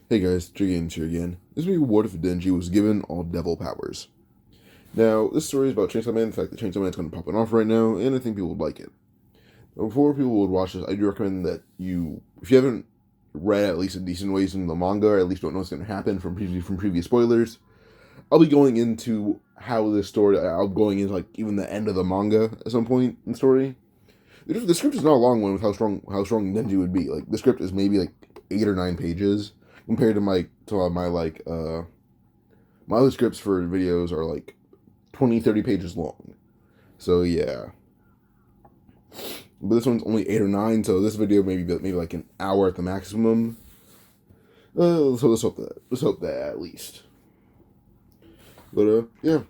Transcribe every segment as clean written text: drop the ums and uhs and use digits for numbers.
Hey guys, Jay-Sensei here again. This would be what if Denji was given all devil powers. Now, this story is about Chainsaw Man, the fact that Chainsaw Man is going to pop off right now, and I think people would like it. But before people would watch this, I do recommend that if you haven't read at least a decent ways in the manga, or at least don't know what's going to happen from previous spoilers, I'll be going into how this story, I'll be going into like even the end of the manga at some point in the story. The script is not a long one with how strong Denji would be. Like the script is maybe like 8 or 9 pages compared to my other scripts for videos are like 20, 30 pages long. So yeah. But this one's only 8 or 9, so this video maybe like an hour at the maximum. So let's hope that at least. But yeah.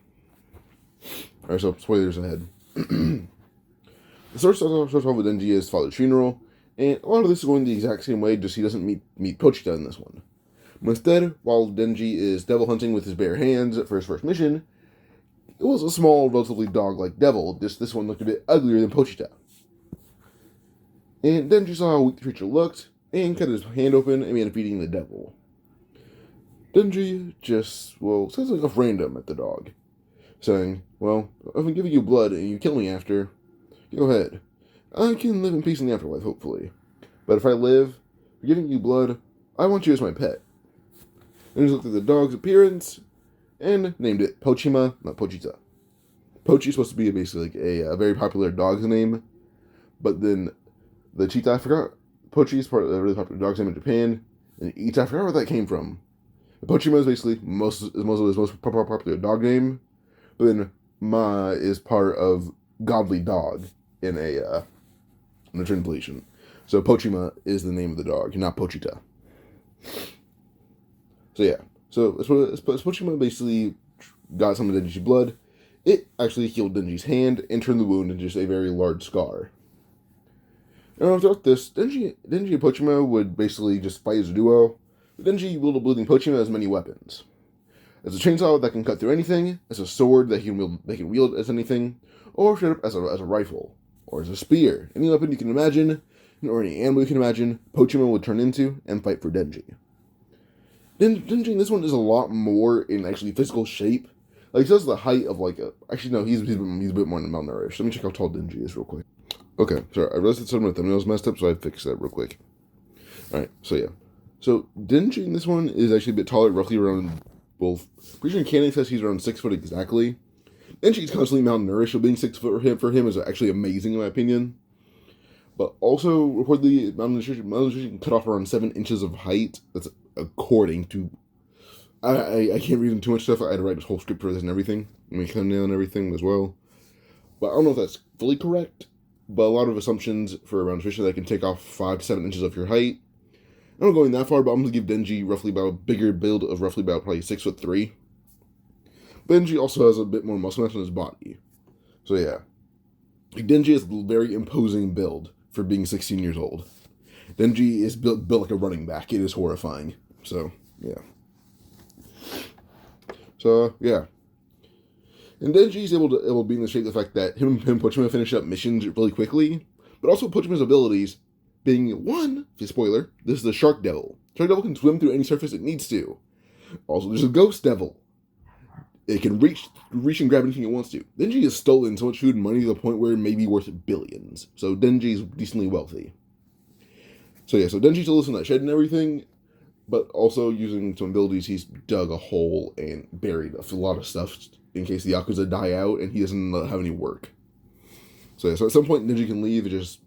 Alright, so spoilers ahead. The story starts off with Denji's father's funeral, and a lot of this is going the exact same way, just he doesn't meet Pochita in this one. But instead, while Denji is devil hunting with his bare hands for his first mission, it was a small, relatively dog-like devil, just this one looked a bit uglier than Pochita. And Denji saw how weak the creature looked, and cut his hand open and began feeding the devil. Denji just, says something off random at the dog, saying, well, if I'm giving you blood and you kill me after, go ahead. I can live in peace in the afterlife, hopefully. But if I live, giving you blood, I want you as my pet. And he looked at the dog's appearance and named it Pochima, not Pochita. Pochi is supposed to be basically like a very popular dog's name, but then the cheetah, I forgot. Pochi is part of a really popular dog's name in Japan, and Ita, I forgot where that came from. Pochima is basically most of his most popular dog name, but then Ma is part of godly dog in a translation. So Pochima is the name of the dog, not Pochita. So yeah, so Pochima basically got some of Denji's blood. It actually healed Denji's hand and turned the wound into just a very large scar. Now throughout this, Denji and Pochima would basically just fight as a duo. Denji wielding Pochima as many weapons. As a chainsaw that can cut through anything, as a sword that they can wield as anything, or straight up as a rifle, or as a spear. Any weapon you can imagine, or any animal you can imagine, Pochima would turn into and fight for Denji. Denji in this one is a lot more in actually physical shape. Like, he says the height of like a... Actually, no, he's a bit more malnourished. Let me check how tall Denji is real quick. Okay, sorry, I realized that some of the thumbnails messed up, so I fixed that real quick. Alright, so yeah. So, Denji in this one is actually a bit taller, roughly around... Well, pretty sure Canon says he's around 6 foot exactly. Denji's constantly malnourished, so being 6 foot for him is actually amazing in my opinion. But also, reportedly, malnutrition can cut off around 7 inches of height. That's according to... I can't read too much stuff. I had to write this whole script for this and everything. I mean, thumbnail and everything as well. But I don't know if that's fully correct. But a lot of assumptions for malnutrition that can take off 5 to 7 inches of your height. I'm not going that far, but I'm going to give Denji roughly about a bigger build of roughly about probably 6'3". Denji also has a bit more muscle mass on his body. So yeah. Denji has a very imposing build for being 16 years old. Denji is built like a running back. It is horrifying. So, yeah. So, yeah. And Denji is able to be in the shape of the fact that him and Pochima finish up missions really quickly, but also Pochima's abilities being one, spoiler, this is the Shark Devil. Shark Devil can swim through any surface it needs to. Also, there's a Ghost Devil. It can reach and grab anything it wants to. Denji has stolen so much food and money to the point where it may be worth billions. So Denji is decently wealthy. So yeah, so Denji still lives in that shed and everything, but also using some abilities, he's dug a hole and buried a lot of stuff in case the Yakuza die out and he doesn't have any work. So yeah, so at some point Denji can leave. It just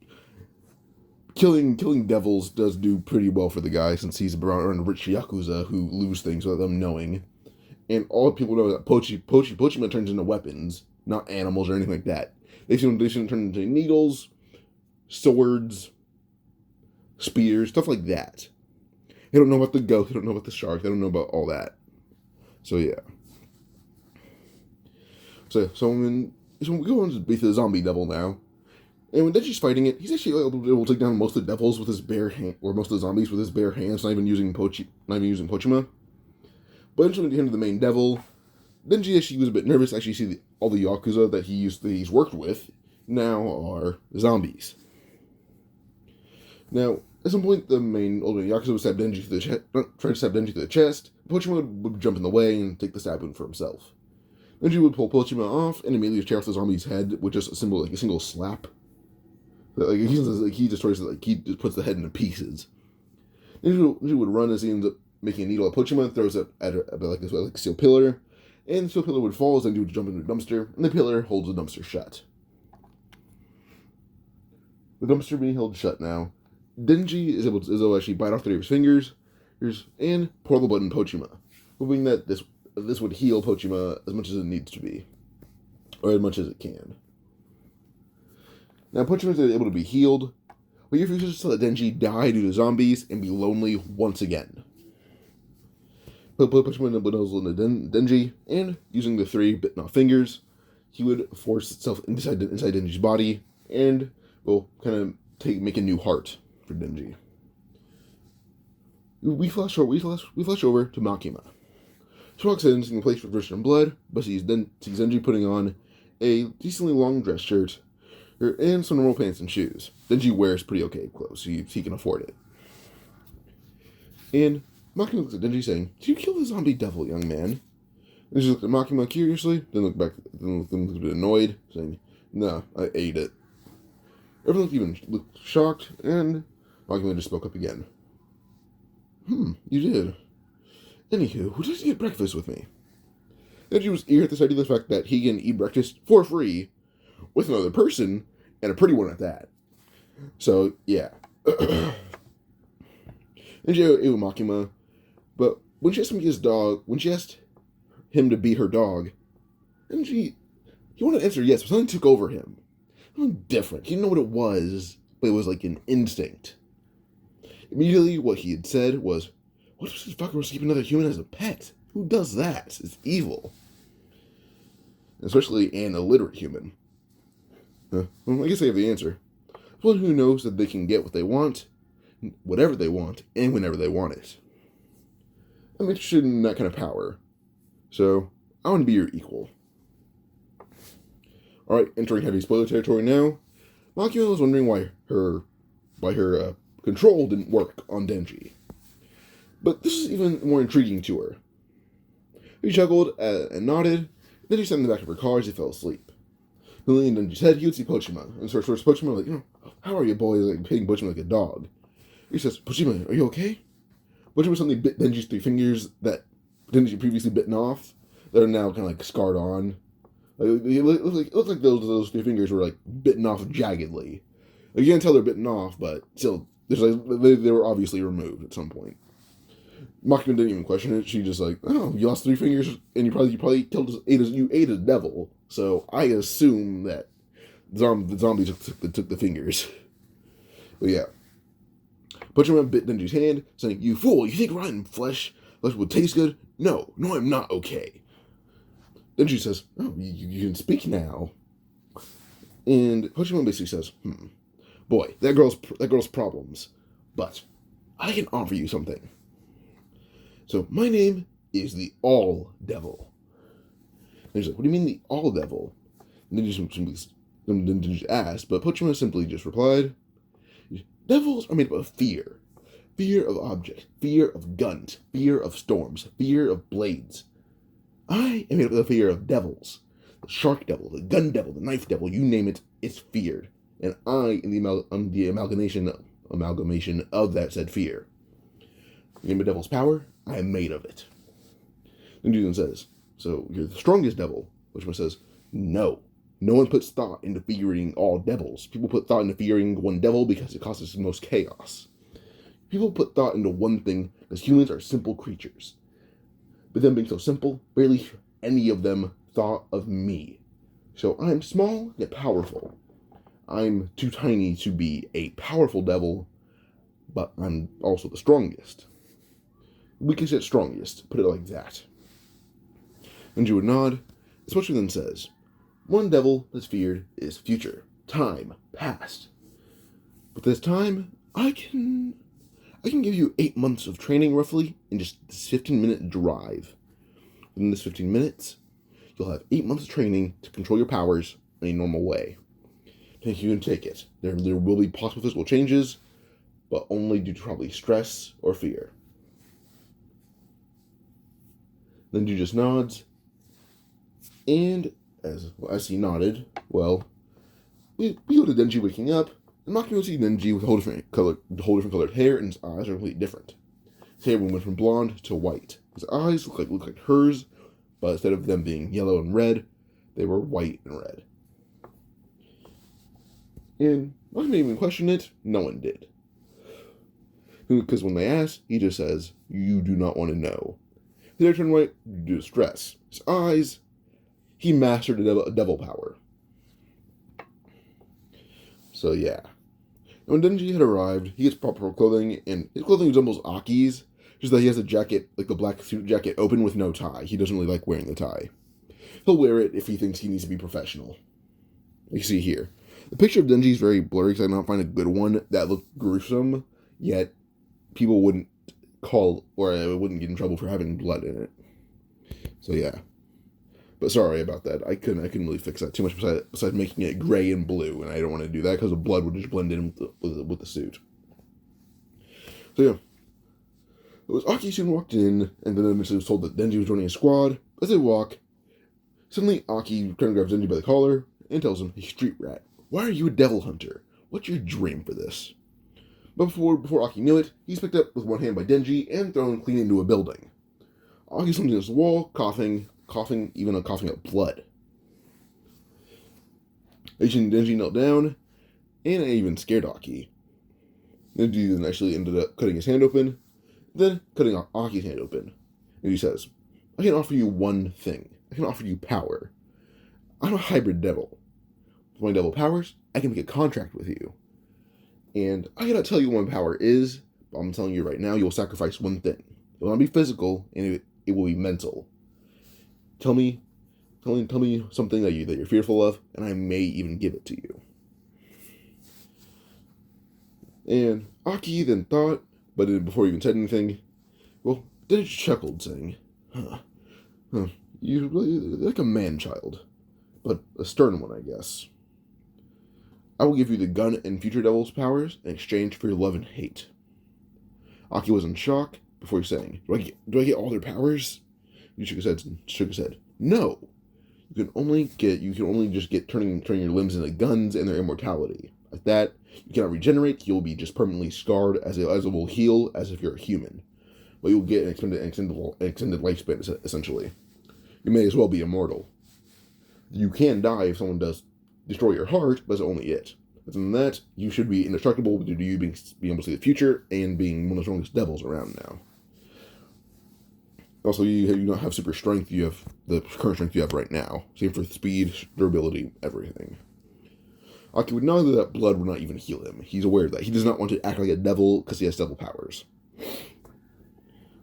killing devils does do pretty well for the guy since he's around rich Yakuza who lose things without them knowing. And all people know that Pochima turns into weapons, not animals or anything like that. They see him turn into needles, swords, spears, stuff like that. They don't know about the ghost, they don't know about the shark, they don't know about all that. So yeah. So we go on to beat the zombie devil now. And when Denji's fighting it, he's actually able to take down most of the devils with his bare hand, or most of the zombies with his bare hands, not even using Pochima. But eventually, when he came to the main devil, Denji actually was a bit nervous. Actually, see all the Yakuza that he's worked with now are zombies. Now, At some point, the main old man Yakuza would stab Denji through the chest, try to stab Denji through the chest. Pochima would jump in the way and take the stab wound for himself. Denji would pull Pochima off and immediately tear off the zombie's head with just a single slap. He destroys it, he just puts the head into pieces. Denji would run as he ends up making a needle at Pochima and throws it at a steel pillar. And the steel pillar would fall as Denji would jump into a dumpster, and the pillar holds the dumpster shut. The dumpster being held shut now, Denji is able to actually bite off 3 of his fingers and pour the blood in Pochima, hoping that this would heal Pochima as much as it needs to be, or as much as it can. Now Pochima is able to be healed, but he refuses to let Denji die due to zombies and be lonely once again. Pochima would nuzzle into Denji, and using the 3 bitten off fingers, he would force itself inside Denji's body and make a new heart for Denji. We flash over to Makima. She walks in, seeing the place with Russian blood, but sees Denji putting on a decently long dress shirt and some normal pants and shoes. Denji wears pretty okay clothes, so he can afford it. And Makima looks at Denji saying, "Did you kill the zombie devil, young man?" And she looks at Makima curiously, then looks a bit annoyed, saying, "No, I ate it." Everyone looked shocked, and Makima just spoke up again. You did. Anywho, who does eat breakfast with me?" Denji was eager at this idea of the fact that he can eat breakfast for free with another person, and a pretty one at that. So, yeah. Denji ate with Makima, but when she asked him to be her dog, he wanted to answer yes, but something took over him. Something different. He didn't know what it was, but it was like an instinct. Immediately, what he had said was, "What if this fucker was to keep another human as a pet? Who does that? It's evil." Especially an illiterate human. Well, I guess I have the answer. Someone who knows that they can get what they want, whatever they want, and whenever they want it. I'm interested in that kind of power. So, I want to be your equal. Alright, entering heavy spoiler territory now. Makima was wondering why her control didn't work on Denji. But this is even more intriguing to her. He chuckled and nodded, then he sat in the back of her car as he fell asleep. Leaning in Denji's head, he would see Pochima, and sort of Pochima like, "How are you, boy?" He's like hitting Pochima like a dog. He says, "Pochima, are you okay?" Pochima suddenly bit Denji's 3 fingers that Denji previously bitten off, that are now kind of like scarred on. It looks like those 3 fingers were like bitten off jaggedly. You can't tell they're bitten off, but still, they were obviously removed at some point. Makima didn't even question it. She just like, "Oh, you lost 3 fingers, and you probably ate a devil. So I assume that the zombies took the fingers." But yeah, Pochima bit Denji's hand, saying, "You fool! You think rotten flesh would taste good? No, I'm not okay." Denji says, "Oh, you can speak now." And Pochima basically says, "Boy, that girl's problems, but I can offer you something. So my name is the All Devil." And he's like, "What do you mean the All Devil?" And then Denji asked, but Pochima simply just replied, "Devils are made up of fear. Fear of objects, fear of guns, fear of storms, fear of blades. I am made up of the fear of devils. The shark devil, the gun devil, the knife devil, you name it, it's feared. And I am the amalgamation of that said fear. You name a devil's power, I am made of it." Then Juden says, "So you're the strongest devil?" Which one says, "No. No one puts thought into fearing all devils. People put thought into fearing one devil because it causes the most chaos. People put thought into one thing because humans are simple creatures. But them being so simple, barely any of them thought of me. So I'm small yet powerful. I'm too tiny to be a powerful devil, but I'm also the strongest. Weakest yet strongest, put it like that." Denji would nod, especially then says, "One devil that's feared is future, time, past. But this time, I can give you 8 months of training roughly in just this 15-minute drive. Within this 15 minutes, you'll have 8 months of training to control your powers in a normal way. Think you can take it. There will be possible physical changes, but only due to probably stress or fear. Denji just nods, and as he nodded, well, we go to Denji waking up, and Maki will see Denji with whole different colored hair, and his eyes are completely different. His hair went from blonde to white. His eyes look like hers, but instead of them being yellow and red, they were white and red. And Maki didn't even question it. No one did. Because when they ask, he just says, "You do not want to know." His hair turned white due to stress. His eyes, he mastered a devil power. So yeah. And when Denji had arrived, he gets proper clothing, and his clothing resembles Aki's, just that he has a jacket, like the black suit jacket, open with no tie. He doesn't really like wearing the tie. He'll wear it if he thinks he needs to be professional. Like you see here. The picture of Denji is very blurry because I cannot find a good one that looked gruesome, yet people wouldn't call, or I wouldn't get in trouble for having blood in it. So yeah. But sorry about that. I couldn't really fix that too much besides making it gray and blue, and I don't want to do that because the blood would just blend in with the suit. So yeah. It was Aki soon walked in, and then eventually was told that Denji was joining a squad. As they walk, suddenly Aki kind of grabs Denji by the collar and tells him, "Hey, street rat, why are you a devil hunter? What's your dream for this?" But before Aki knew it, he's picked up with one hand by Denji and thrown clean into a building. Aki's slumped against the wall, coughing up blood. Denji knelt down, and it even scared Aki. Denji then actually ended up cutting his hand open, then cutting off Aki's hand open. And he says, "I can offer you one thing. I can offer you power. I'm a hybrid devil. With my devil powers, I can make a contract with you. And I cannot tell you what my power is, but I'm telling you right now, you will sacrifice one thing. It will not be physical, and it will be mental. Tell me something that you're fearful of, and I may even give it to you." And Aki then thought, but before he even said anything, well, Denji chuckled, saying, "You're like a man-child, but a stern one, I guess. I will give you the gun and future devil's powers in exchange for your love and hate." Aki was in shock before saying, Do I get all their powers?" He shook his head. "No. You can only just get turning your limbs into guns and their immortality. Like that, you cannot regenerate. You'll be just permanently scarred as it will heal as if you're a human. But you'll get an extended lifespan, essentially. You may as well be immortal. You can die if someone does destroy your heart, but that's only it. Other than that, you should be indestructible due to you being able to see the future and being one of the strongest devils around now. Also, you don't have super strength. You have the current strength you have right now. Same for speed, durability, everything." Aki would know that blood would not even heal him. He's aware of that. He does not want to act like a devil because he has devil powers.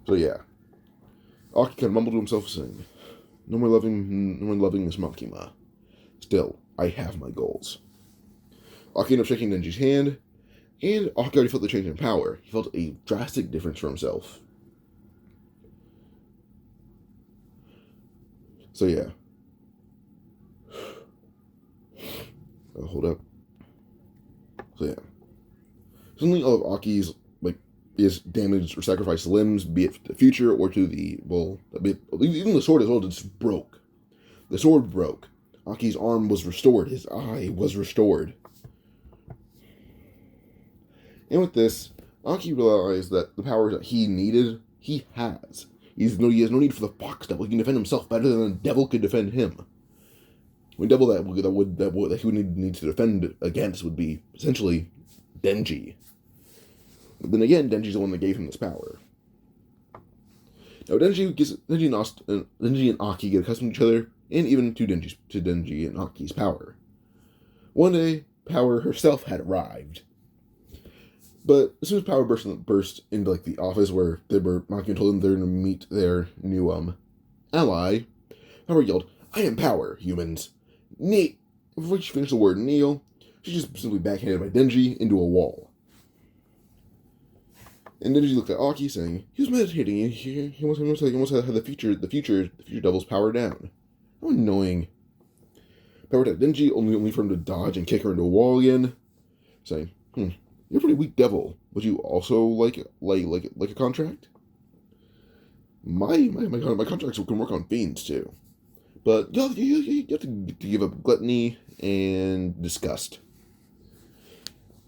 So yeah. Aki kind of mumbled to himself, saying, No more loving Miss Makima. Still, I have my goals." Aki ended up shaking Denji's hand, and Aki already felt the change in power. He felt a drastic difference for himself. So yeah. Hold up. So yeah. Suddenly all of Aki's is damaged or sacrificed limbs, be it to the future or to even the sword as well, just broke. The sword broke. Aki's arm was restored. His eye was restored. And with this, Aki realized that the powers that he needed, he has. He has no need for the fox devil. He can defend himself better than a devil could defend him. One devil that he would need to defend against would be essentially Denji. But then again, Denji's the one that gave him this power. Now Denji and Aki get accustomed to each other, and even to Denji and Aki's power. One day, Power herself had arrived. But as soon as Power burst into the office where Maki told them they're going to meet their new ally, Power yelled, "I am Power, humans." Before she finished the word kneel, she just simply backhanded by Denji into a wall. And Denji looked at Aki, saying, "He was meditating. He almost had the future devil's power down." How annoying. Power attacked Denji, only for him to dodge and kick her into a wall again, saying, You're a pretty weak devil. Would you also like a contract? My contracts can work on fiends too, but you have to give up gluttony and disgust.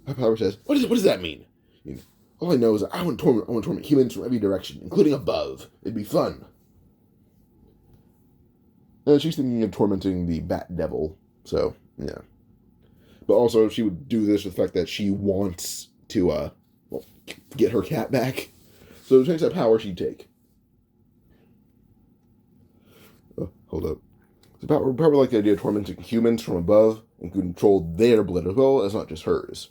Power says, what does that mean? You know, all I know is that I want to torment humans from every direction, including above. It'd be fun. She's thinking of tormenting the Bat Devil, so yeah. But also, she would do this with the fact that she wants to get her cat back. So change that power she'd take. Hold up. So power like the idea of tormenting humans from above and control their blood as well as not just hers.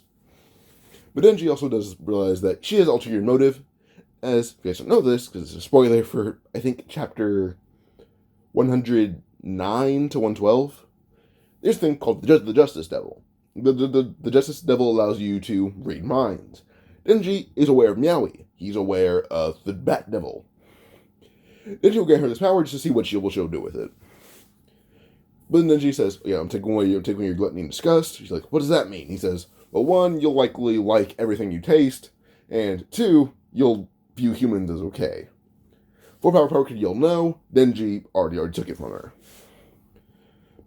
But Denji also does realize that she has ulterior motive, as if you guys don't know this, because it's a spoiler for, I think, chapter 109 to 112. There's a thing called the Justice Devil. The Justice Devil allows you to read minds. Denji is aware of Meowie. He's aware of the Bat Devil. Denji will grant her this power just to see what she'll do with it. But then Denji says, yeah, I'm taking away your gluttony and disgust. She's like, what does that mean? He says, well, 1, you'll likely like everything you taste, and 2, you'll view humans as okay. Before Power could yell no, Denji already took it from her.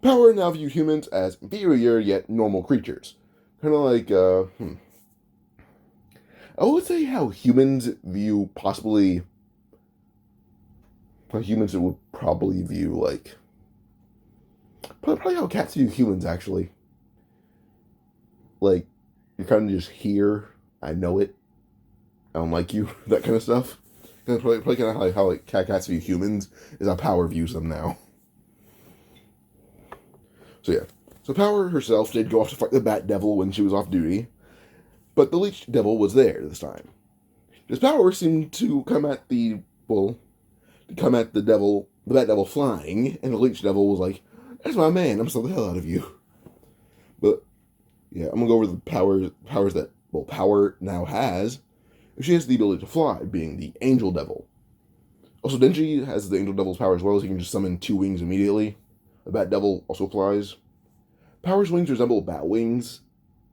Power now view humans as inferior yet normal creatures. Kind of like, I would say how humans view possibly... How humans would probably view, like... Probably how cats view humans, actually. Like, you're kind of just here, I know it, I don't like you, that kind of stuff. That's probably kind of how like, cats view humans, is how Power views them now. So yeah. So Power herself did go off to fight the Bat Devil when she was off duty, but the Leech Devil was there this time. His power seemed to come at the Bat Devil flying, and the Leech Devil was like, that's my man, I'm still the hell out of you. But, yeah, I'm gonna go over the powers that, Power now has. She has the ability to fly, being the Angel Devil. Also, Denji has the Angel Devil's power as well, as he can just summon 2 wings immediately. The Bat Devil also flies. Power's wings resemble bat wings,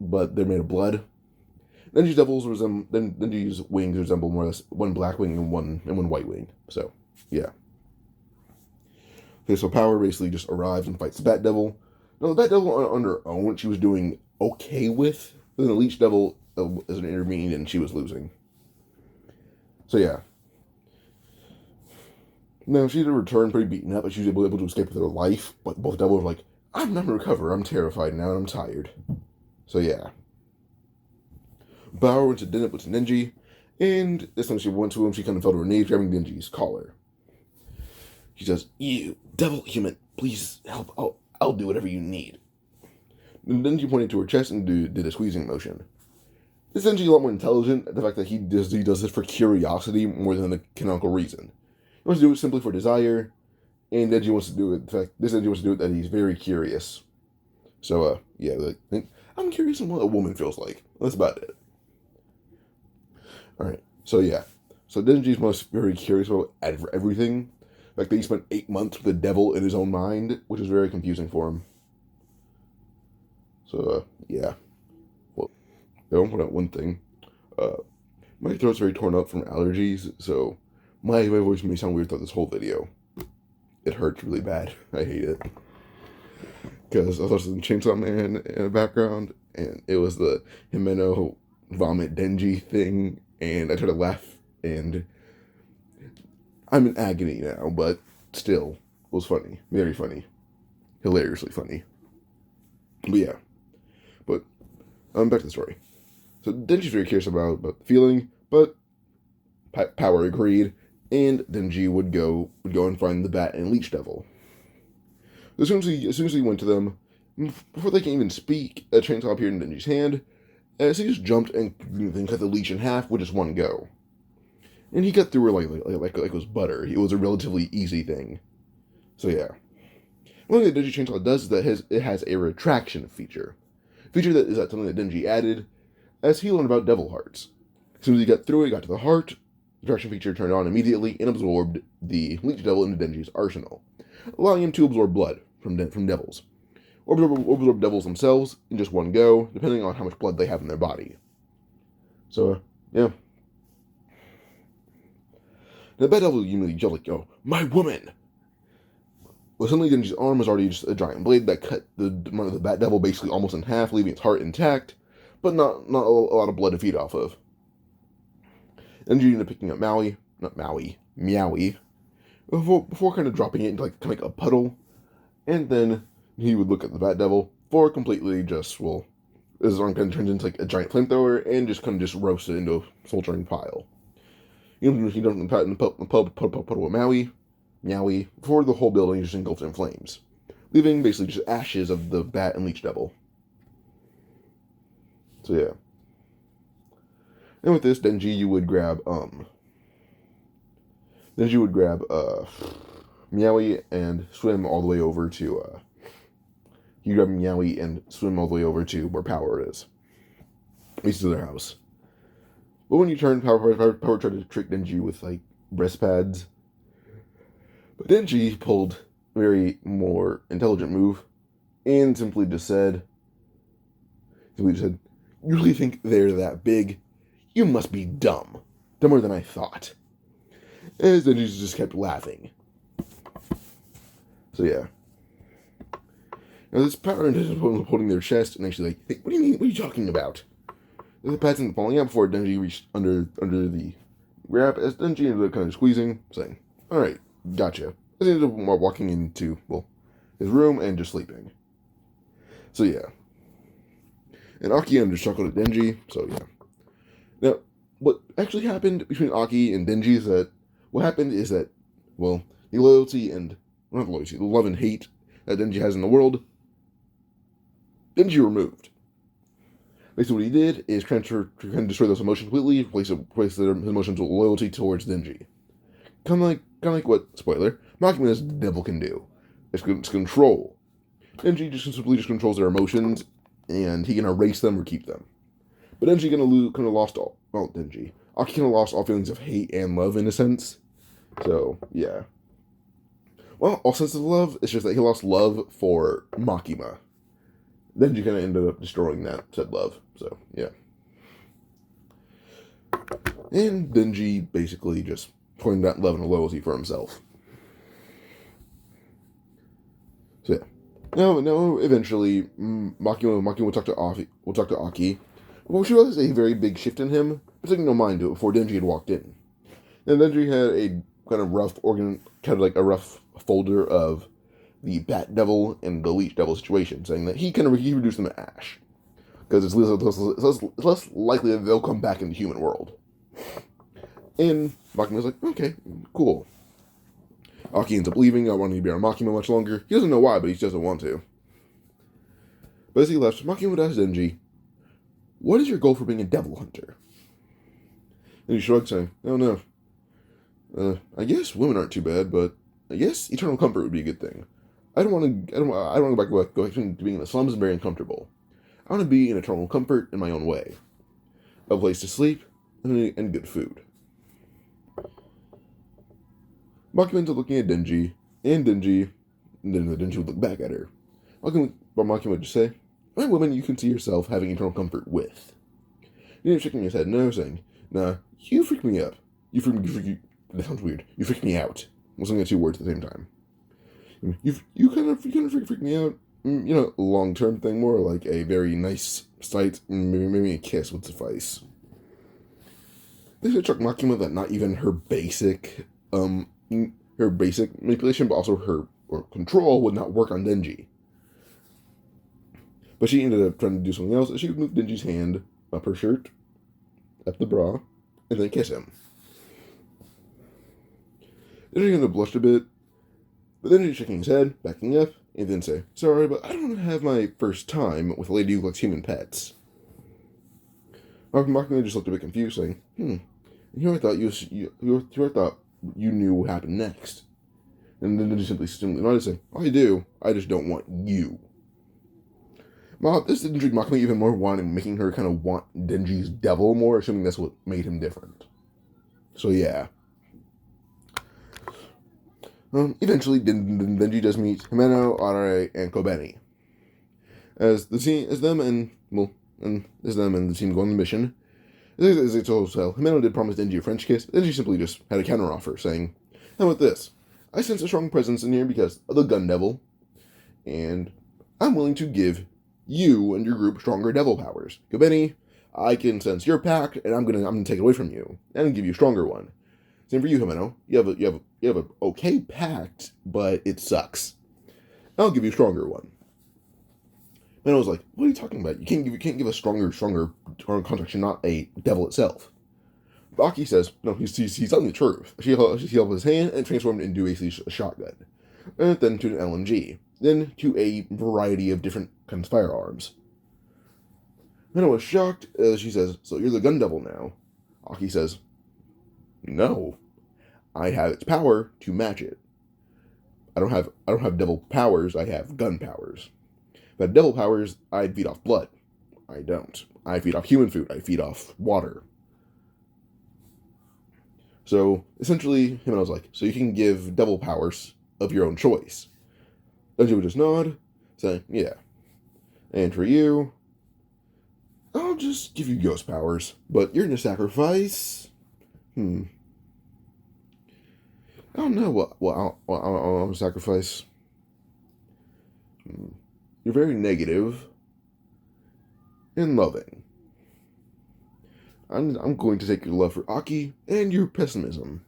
but they're made of blood. Denji's wings resemble more or less 1 black wing and one white wing. So, yeah. Okay, so Power basically just arrives and fights the Bat Devil. Now, the Bat Devil on her own, she was doing okay with. But then the Leech Devil is an intervened and she was losing. So, yeah. Now, she did return pretty beaten up, but she was able to escape with her life. But both devils were like, I'm not going to recover. I'm terrified now and I'm tired. So, yeah. Power went to Denji, and this time she went to him, she kind of fell to her knees, grabbing Denji's collar. She says, you, devil human, please help. I'll do whatever you need. Then Denji pointed to her chest and did a squeezing motion. This Denji a lot more intelligent, the fact that he does this for curiosity more than a canonical reason. He wants to do it simply for desire, and Denji wants to do it, in fact, this Denji wants to do it that he's very curious. So, yeah, I'm curious on what a woman feels like. That's about it. Alright, so yeah. So Denji's most very curious about everything. Like, he spent 8 months with the devil in his own mind, which is very confusing for him. So, yeah. Well, I want to point out one thing. My throat's very torn up from allergies, so my voice may sound weird throughout this whole video. It hurts really bad. I hate it. Because I was listening to Chainsaw Man in the background, and it was the Himeno vomit Denji thing, and I tried to laugh, and I'm in agony now, but still, it was funny. Very funny. Hilariously funny. But yeah. But, back to the story. So Denji's very curious about the feeling, but Power agreed, and Denji would go and find the Bat and Leech Devil. As soon as he went to them, before they can even speak, a chainsaw appeared in Denji's hand, as he just jumped and then cut the leech in half with just one go. And he cut through her like it was butter. It was a relatively easy thing. So yeah. One thing that Denji Chainsaw does is that it has a retraction feature. That is something that Denji added as he learned about Devil Hearts. As soon as he got through it, he got to the heart, the retraction feature turned on immediately and absorbed the Leech Devil into Denji's arsenal, allowing him to absorb blood from devils. Or absorb devils themselves in just one go, depending on how much blood they have in their body. So, yeah. The Bat Devil immediately yelled like, "Yo, my woman!" Well, suddenly Denji's arm was already just a giant blade that cut the Bat Devil basically almost in half, leaving its heart intact, but not a lot of blood to feed off of. Denji ended up picking up Meowie, before kind of dropping it into like a puddle, and then he would look at the Bat Devil for completely just, well, his arm kind of turns into like a giant flamethrower and just kind of just roasts it into a smoldering pile. He dumped the puddle of Meowie, before the whole building just engulfed in flames, leaving basically just ashes of the Bat and Leech Devil. So yeah. And with this, Denji would grab Meowie and swim all the way over to you grab Meowie and swim all the way over to where Power is. At least to their house. But when you turn, Power tried to trick Denji with like breast pads. But Denji pulled a very more intelligent move and simply just said, "You really think they're that big? You must be dumb. Dumber than I thought." As Denji just kept laughing. So yeah. Now this Power and Denji holding their chest and actually like, "Hey, what do you mean? What are you talking about?" The pads ended up falling out before Denji reached under the wrap, as Denji ended up kind of squeezing, saying, "Alright, gotcha." As he ended up walking into, well, his room and just sleeping. So yeah. And Aki ended up chuckled at Denji, so yeah. Now, what actually happened between Aki and Denji is that, well, the loyalty and, not loyalty, the love and hate that Denji has in the world, Denji removed. Basically, what he did is kind of destroy those emotions completely, replace his emotions with loyalty towards Denji. Kind of like what, spoiler, Makima's devil can do. It's control. Denji just simply controls their emotions, and he can erase them or keep them. But Denji kind of lost all. Well, Denji. Aki kind of lost all feelings of hate and love in a sense. So yeah. Well, all sense of love. It's just that he lost love for Makima. Denji kind of ended up destroying that said love. So yeah. And Denji basically just claimed that love and loyalty for himself. So yeah. Now, eventually, Makima will talk to Aki. Well, she realized a very big shift in him, taking no mind to it before Denji had walked in. And Denji had a kind of rough folder of the Bat Devil and the Leech Devil situation, saying that he reduced them to ash, because it's less likely that they'll come back in the human world. And Makima's like, okay, cool. Aki ends up leaving, not wanting to be around Makima much longer. He doesn't know why, but he just doesn't want to. But as he left, Makima would ask Denji, "What is your goal for being a devil hunter?" And he shrugged, saying, "Oh no. I guess women aren't too bad, but I guess eternal comfort would be a good thing. I don't want to go back to being in the slums and very uncomfortable. I want to be in eternal comfort in my own way. A place to sleep and good food." Makima ends up looking at Denji, and Denji would look back at her. Makima would just say, "I'm a woman you can see yourself having eternal comfort with." He ended up shaking his head no, saying, "Nah, you freak me up. That sounds weird. You freak me out." I'm listening to two words at the same time. You kind of freak me out. Long-term thing, more like a very nice sight, maybe a kiss would suffice. This would shock Makima that not even her basic manipulation, but also her control would not work on Denji. But she ended up trying to do something else. She would move Denji's hand up her shirt, up the bra, and then kiss him. Denji kind of blushed a bit, but then he's shaking his head, backing up, and then say, "Sorry, but I don't want to have my first time with a lady who likes human pets." Makima just looked a bit confused, saying, "Here I thought you knew what happened next." And then Denji simply nodded, saying, "I do. I just don't want you." This intrigued Makima even more, making her kind of want Denji's devil more, assuming that's what made him different. So yeah. Eventually, Denji does meet Himeno, Arare, and Kobeni. As them and the team go on the mission, So Himeno did promise Denji a French kiss. Denji simply just had a counteroffer, saying, "How about this? I sense a strong presence in here because of the Gun Devil, and I'm willing to give you and your group stronger devil powers. Kobeni, I can sense your pact, and I'm gonna take it away from you and give you a stronger one. Same for you, Himeno. You have a okay pact, but it sucks. I'll give you a stronger one." And I was like, "What are you talking about? You can't give a stronger contract. You're not a devil itself." But Aki says, "No, he's telling the truth." She held his hand and transformed into a shotgun, and then to an LMG, then to a variety of different kinds of firearms. And I was shocked as she says, "So you're the gun devil now?" Aki says, "No, I have its power to match it. I don't have devil powers. I have gun powers. If I had devil powers, I'd feed off blood. I don't. I feed off human food. I feed off water." So essentially, him and I was like, "So you can give devil powers of your own choice." Denji would just nod, saying, "Yeah. And for you, I'll just give you ghost powers, but you're gonna sacrifice. I don't know what I'll sacrifice. You're very negative and loving. I'm going to take your love for Aki and your pessimism."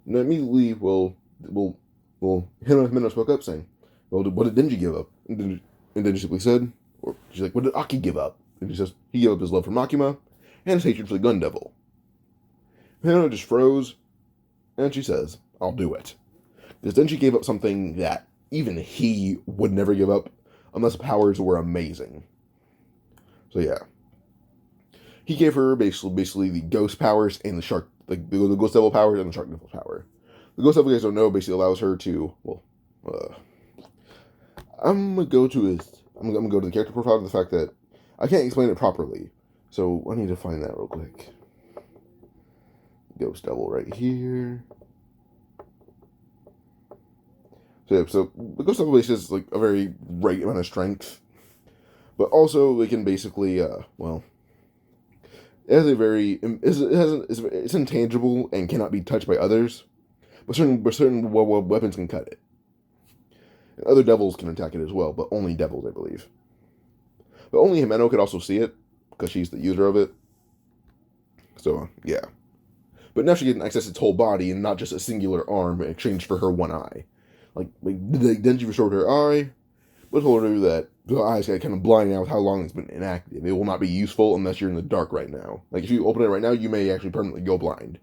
And immediately, Himeno spoke up, saying, "Well, what did Denji give up?" And Denji simply said, or she's like, "What did Aki give up?" And he says, "He gave up his love for Makima and his hatred for the Gun Devil." Himeno just froze, and she says, "I'll do it." Because Denji gave up something that even he would never give up unless powers were amazing. So yeah. He gave her basically the ghost powers and the shark, like the ghost devil powers and the shark devil power. The ghost devil, you guys don't know, basically allows her to, I'm gonna go to the character profile to the fact that I can't explain it properly, so I need to find that real quick. Ghost devil right here. So the ghost devil basically is like a very right amount of strength, but also they can basically, it has a very it's intangible and cannot be touched by others, but certain weapons can cut it. And other devils can attack it as well, but only devils, I believe. But only Himeno could also see it because she's the user of it. So yeah, but now she can access its whole body and not just a singular arm in exchange for her one eye. Like Denji restored her eye, but told her that the eyes got kind of blinding out with how long it's been inactive. It will not be useful unless you're in the dark right now. Like, if you open it right now, you may actually permanently go blind.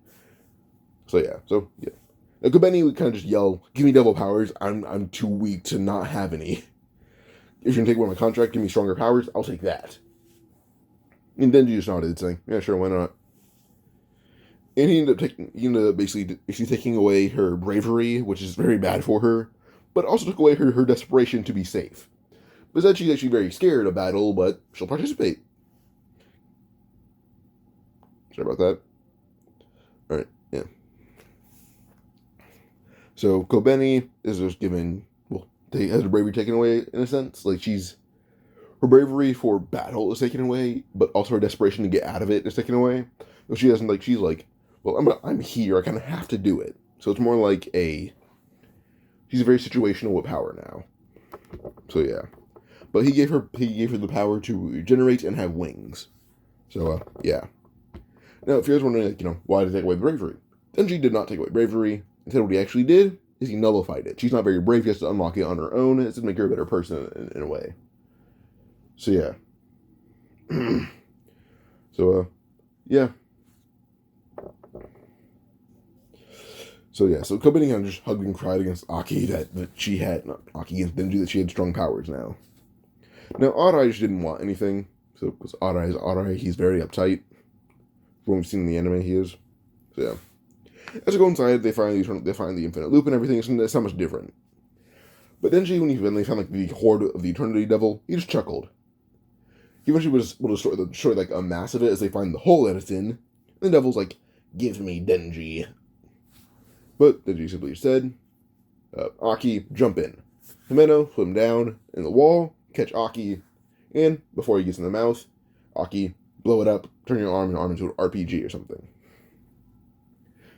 So yeah. Now, Kobeni would kind of just yell, "Give me devil powers. I'm too weak to not have any. If you're going to take away my contract, give me stronger powers, I'll take that." And Denji just nodded, saying, "Yeah, sure, why not?" And he ended up basically taking away her bravery, which is very bad for her, but also took away her desperation to be safe. But then she's actually very scared of battle, but she'll participate. Sorry about that. Alright, yeah. So Kobeni is just given, has her bravery taken away in a sense. Like, her bravery for battle is taken away, but also her desperation to get out of it is taken away. So she doesn't, she's like, "Well, I'm here, I kind of have to do it." So it's more like she's very situational with power now. So yeah. But he gave her the power to regenerate and have wings. So yeah. Now, if you guys wondering, why did he take away bravery? Denji did not take away bravery. Instead, what he actually did is he nullified it. She's not very brave. She has to unlock it on her own. It's to make her a better person in a way. So yeah. Yeah. So Kobeni kind of just hugged and cried against Aki that she had, not Aki, against Denji, that she had strong powers now. Now, Arai just didn't want anything, so, because Arai is Arai, he's very uptight. From what we've seen in the anime, he is. So yeah. As they go inside, they find the infinite loop and everything, it's not much different. But Denji, when they found, the horde of the Eternity Devil, he just chuckled. He eventually was able to destroy, a mass of it as they find the hole that it's in. And the Devil's like, "Give me Denji." But Denji simply said, "Aki, jump in." Himeno swim down in the wall, catch Aki, and before he gets in the mouth, Aki blow it up, turn your arm into an RPG or something.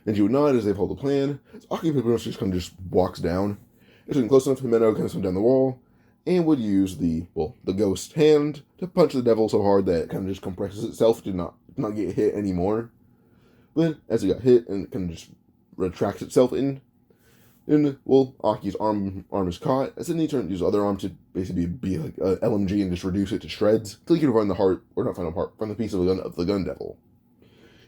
Denji would nod as they follow the plan. So Aki pretty much just kind of just walks down. It's getting close enough to Himeno, kind of swing down the wall, and would use the ghost hand to punch the devil so hard that it kind of just compresses itself to not get hit anymore. Then, as it got hit, and it kind of just retracts itself in, and Aki's arm is caught, as then he turned to use the other arm to basically be like a LMG and just reduce it to shreds, until he could find the heart, or not find the heart, find the piece of the gun devil.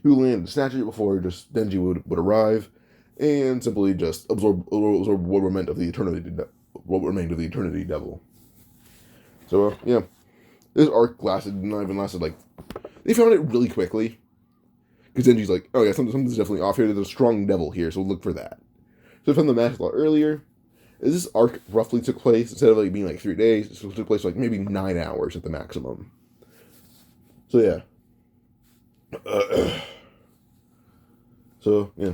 He would land to snatch it before just Denji would arrive, and simply just absorb what remained of the eternity devil. So yeah, this arc lasted like, they found it really quickly, because Denji's like, oh yeah, something's definitely off here. There's a strong devil here, so we'll look for that. So I found the match a lot earlier. This arc roughly took place, instead of like being like 3 days, it took place like maybe 9 hours at the maximum. So yeah. So yeah.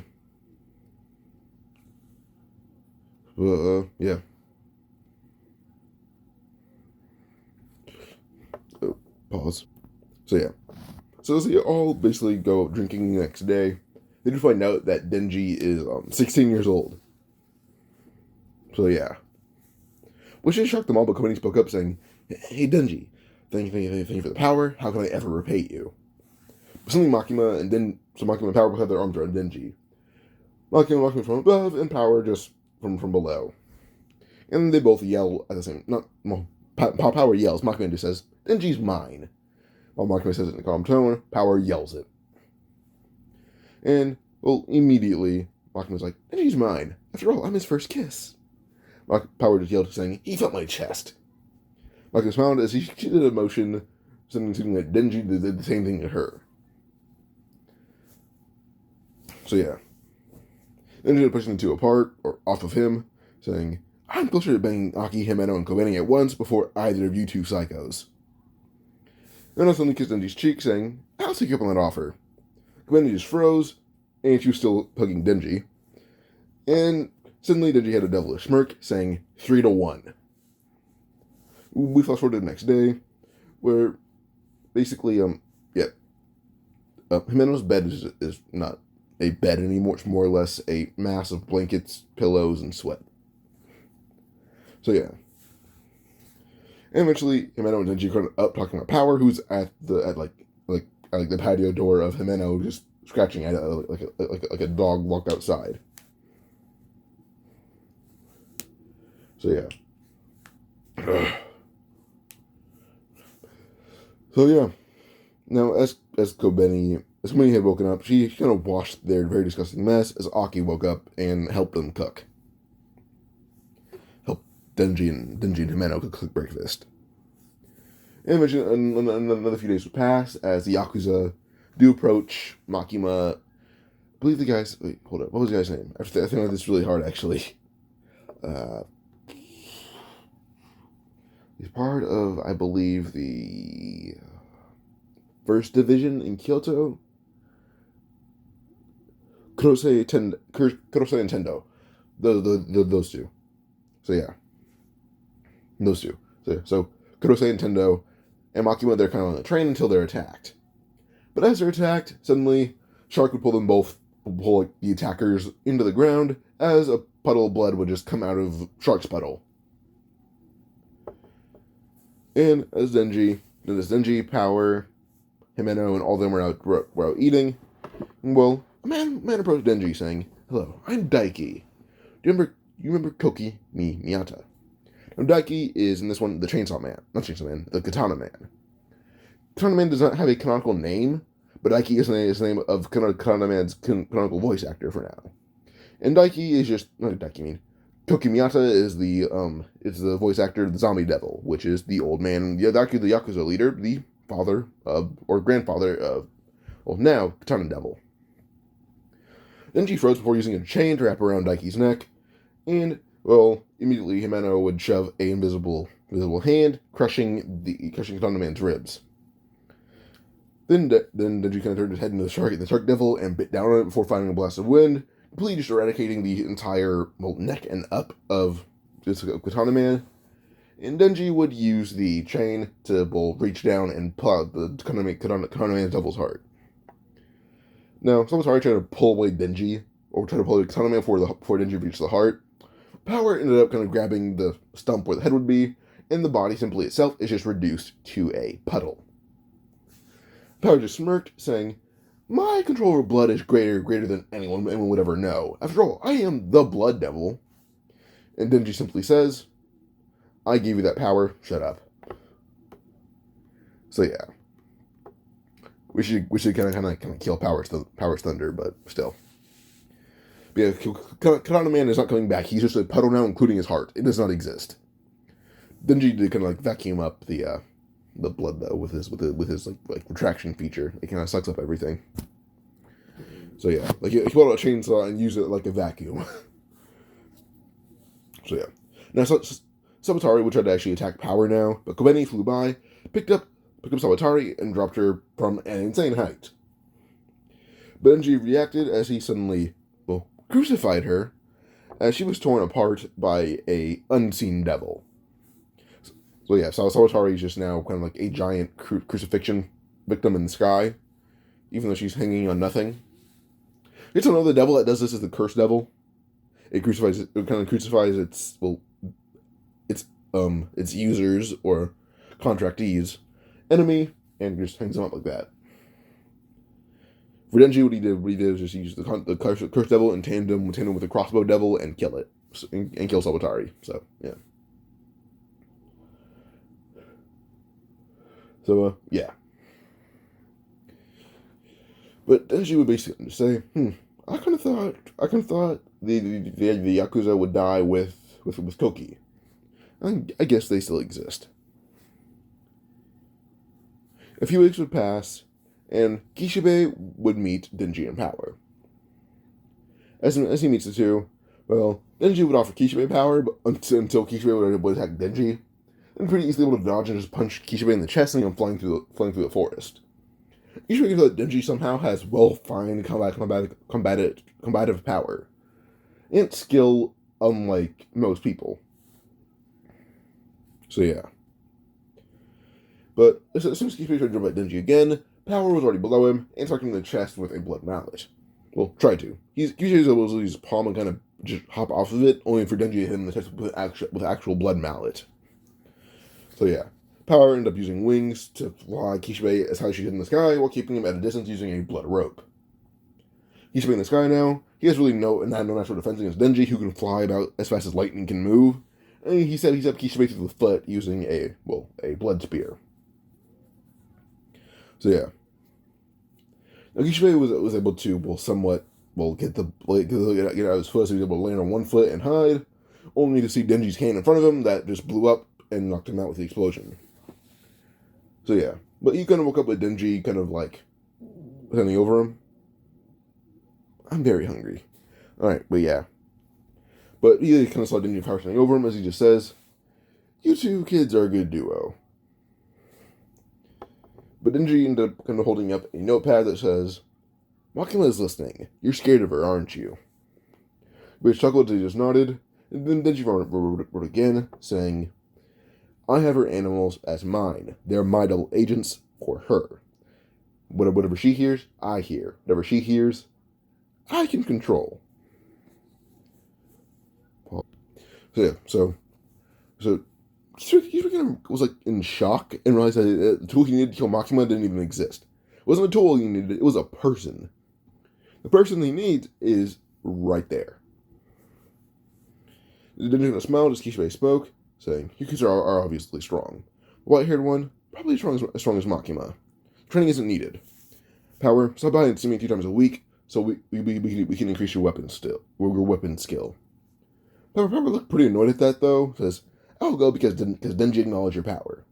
Yeah. Oh, pause. So yeah. So they all basically go drinking the next day. They do find out that Denji is 16 years old. So yeah. Which just shocked them all, but Komeni spoke up saying, "Hey Denji, thank you for the power. How can I ever repay you?" But suddenly Makima and Power both have their arms around Denji. Makima from above, and Power just from below. And they both yell at the same. Power yells. Makima just says, "Denji's mine." While Makima says it in a calm tone, Power yells it. And immediately Makima's like, "Denji's mine. After all, I'm his first kiss." Power just yelled, saying, "He felt my chest." Makima smiled as she did a motion, something that Denji did the same thing to her. So yeah. Denji pushing the two apart, or off of him, saying, "I'm closer to banging Aki, Himeno, and Komeni at once before either of you two psychos." And I suddenly kissed Denji's cheek, saying, "I'll take you up on that offer." Komeni just froze, and she was still hugging Denji. And suddenly Denji had a devilish smirk, saying, 3-1. We fast forward to the next day, where basically, Himeno's bed is not a bed anymore. It's more or less a mass of blankets, pillows, and sweat. So yeah. And eventually, Himeno and Denji are up talking about Power, who's at the patio door of Himeno, just scratching at it like a dog walked outside. So yeah. So yeah. Now as Komeni had woken up, she kind of washed their very disgusting mess as Aki woke up and helped them cook. Denji and Himeno could cook breakfast. And another few days would pass as the Yakuza do approach Makima. I believe the guy's... Wait, hold up. What was the guy's name? I think this is really hard, actually. He's part of, I believe, the 1st Division in Kyoto. Kurosei and Tendo. Those two. So yeah. Those two. So Kurosei and Tendo and Makima, they're kind of on the train until they're attacked. But as they're attacked, suddenly Shark would pull the attackers into the ground as a puddle of blood would just come out of Shark's puddle. And as Denji, Power, Himeno, and all of them were out eating, well, a man approached Denji saying, "Hello, I'm Daiki. Do you remember Koki Miyata?" Now, Daiki is, in this one, the Chainsaw Man. Not Chainsaw Man, the Katana Man. Katana Man does not have a canonical name, but Daiki is the name of Katana Man's canonical voice actor for now. And Daiki is just... Not Daiki, I mean. Koki Miyata is the voice actor of the Zombie Devil, which is the old man, Daiki, the Yakuza leader, the father of, or grandfather of, now, Katana Devil. Denji froze before using a chain to wrap around Daiki's neck, and... immediately Himeno would shove a invisible hand, crushing Katana Man's ribs. Then Denji kind of turned his head into the Shark Devil and bit down on it before finding a blast of wind, completely just eradicating the entire neck and up of this Katana Man. And Denji would use the chain to, well, reach down and pull out the Kaname Devil's heart. Now, someone's already trying to pull away Denji, or try to pull away Kaname before Denji reached the heart. Power ended up kind of grabbing the stump where the head would be, and the body simply itself is just reduced to a puddle. Power just smirked, saying, "My control over blood is greater than anyone would ever know. After all, I am the Blood Devil." And Denji simply says, "I gave you that power, shut up." So yeah. We should kind of kill Power's thunder, but still. But yeah, Katana Man is not coming back. He's just a puddle now, including his heart. It does not exist. Denji did kind of like vacuum up the blood though with his like retraction feature. It kind of sucks up everything. So yeah, like he pulled out a chainsaw and used it like a vacuum. So yeah. Now Sabatari would try to actually attack Power now, but Kobeni flew by, picked up Sabatari and dropped her from an insane height. Denji reacted as he suddenly, well, crucified her, as she was torn apart by a unseen devil. So yeah, Sawatari is just now kind of like a giant crucifixion victim in the sky, even though she's hanging on nothing. You don't know the devil that does this is the cursed devil. It kind of crucifies its users or contractees, enemy, and just hangs them up like that. For Denji, what he did was just use the cursed devil and tandem with the crossbow devil and kill it and kill Sawatari. So yeah. So yeah. But Denji would basically say, I kind of thought the Yakuza would die with Koki. I guess they still exist. A few weeks would pass, and Kishibe would meet Denji and Power. As he meets the two, well, Denji would offer Kishibe power until Kishibe would attack Denji, and pretty easily able to dodge and just punch Kishibe in the chest and him flying through the forest. Kishibe gives that Denji somehow has well-defined combative power, and skill unlike most people. So yeah. But as soon as Kishibe tried to jump at Denji again, Power was already below him and struck him in the chest with a blood mallet. Well, tried to. Kishibe was able to use his palm and kind of just hop off of it, only for Denji to hit him in the chest with actual blood mallet. So yeah. Power ended up using wings to fly Kishibe as high as she could in the sky, while keeping him at a distance using a blood rope. Kishibe in the sky now. He has really no natural defense against Denji, who can fly about as fast as lightning can move. And he said he's up Kishibe through the foot using a blood spear. So yeah. Now Kishibe was able to somewhat get out of his foot, so he was able to land on one foot and hide, only to see Denji's hand in front of him that just blew up and knocked him out with the explosion. So yeah, but he kind of woke up with Denji kind of like standing over him. I'm very hungry. Alright, but yeah. But he kind of saw Denji Power standing over him as he just says, "You two kids are a good duo." But Denji ended up kind of holding up a notepad that says, "Makima is listening. You're scared of her, aren't you?" Which chuckled as he just nodded, and then Denji wrote again, saying, "I have her animals as mine. They're my double agents for her. Whatever she hears, I hear. Whatever she hears, I can control." So yeah, so he kind of was like in shock and realized that the tool he needed to kill Makima didn't even exist. It wasn't a tool he needed, it was a person. The person he needs is right there. Denji smiled as Kishibe spoke, saying, "You kids are obviously strong. The white-haired one, probably as strong as Makima. Training isn't needed. Power, stop by and see me 2 times a week, so we can increase your weapon skill." Power looked pretty annoyed at that, though. Says, "I'll go because Denji acknowledged your power."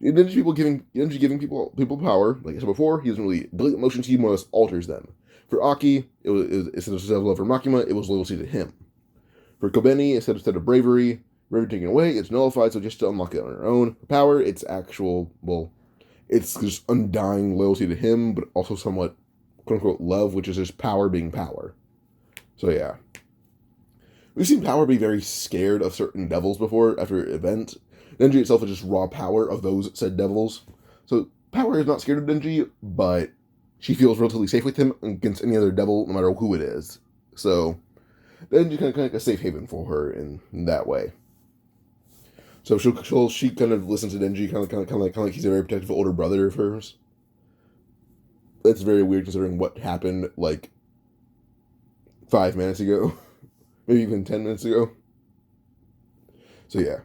Denji giving people power, like I said before, he doesn't really delete emotions, he more or less alters them. For Aki, it was instead of love for Makima, it was loyalty to him. For Kobeni, instead of bravery taken away, it's nullified, so just to unlock it on her own. For Power, it's actual, it's just undying loyalty to him, but also somewhat, quote-unquote, love, which is just power being power. So yeah. We've seen Power be very scared of certain devils before after events. Denji itself is just raw power of those said devils. So Power is not scared of Denji, but she feels relatively safe with him against any other devil, no matter who it is. So Denji kind of like a safe haven for her in that way. So she kind of listens to Denji, kind of like he's a very protective older brother of hers. That's very weird considering what happened like 5 minutes ago, maybe even 10 minutes ago. So yeah.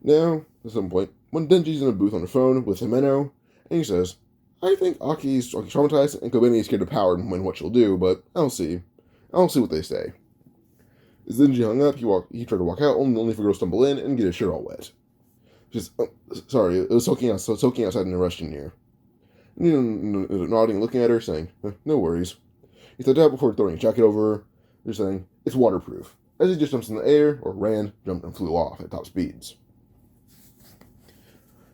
Now, at some point, when Denji's in a booth on the phone with Himeno, and he says, I think Aki's traumatized and Kobeni is scared of Power and what she'll do, but I'll see. I'll see what they say. As Denji hung up, he tried to walk out, only for girl to stumble in and get his shirt all wet. Just, sorry, it was soaking outside in the Russian here. Nodding, looking at her, saying, no worries. He stepped out before throwing a jacket over her, just saying, it's waterproof. As he just jumps in the air, or ran, jumped, and flew off at top speeds.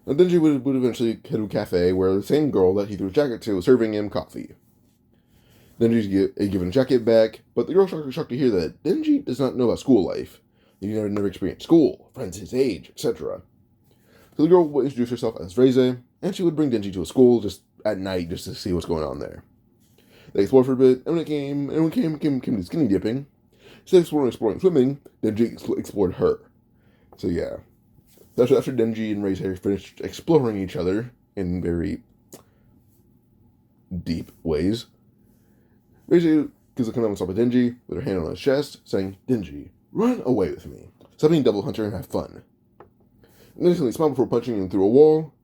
Now Denji would eventually head to a cafe where the same girl that he threw his jacket to was serving him coffee. Denji's given a jacket back, but the girl shocked to hear that Denji does not know about school life. He never experienced school, friends his age, etc. So the girl would introduce herself as Reze, and she would bring Denji to a school just at night just to see what's going on there. They explored for a bit, and when it came to skinny dipping, instead of exploring swimming, Denji explored her. So yeah. After Denji and Reze finished exploring each other in very deep ways, Reze gives a kind of stop at Denji with her hand on his chest, saying, Denji, run away with me. Stop being Devil Hunter and have fun. And then he smiled before punching him through a wall,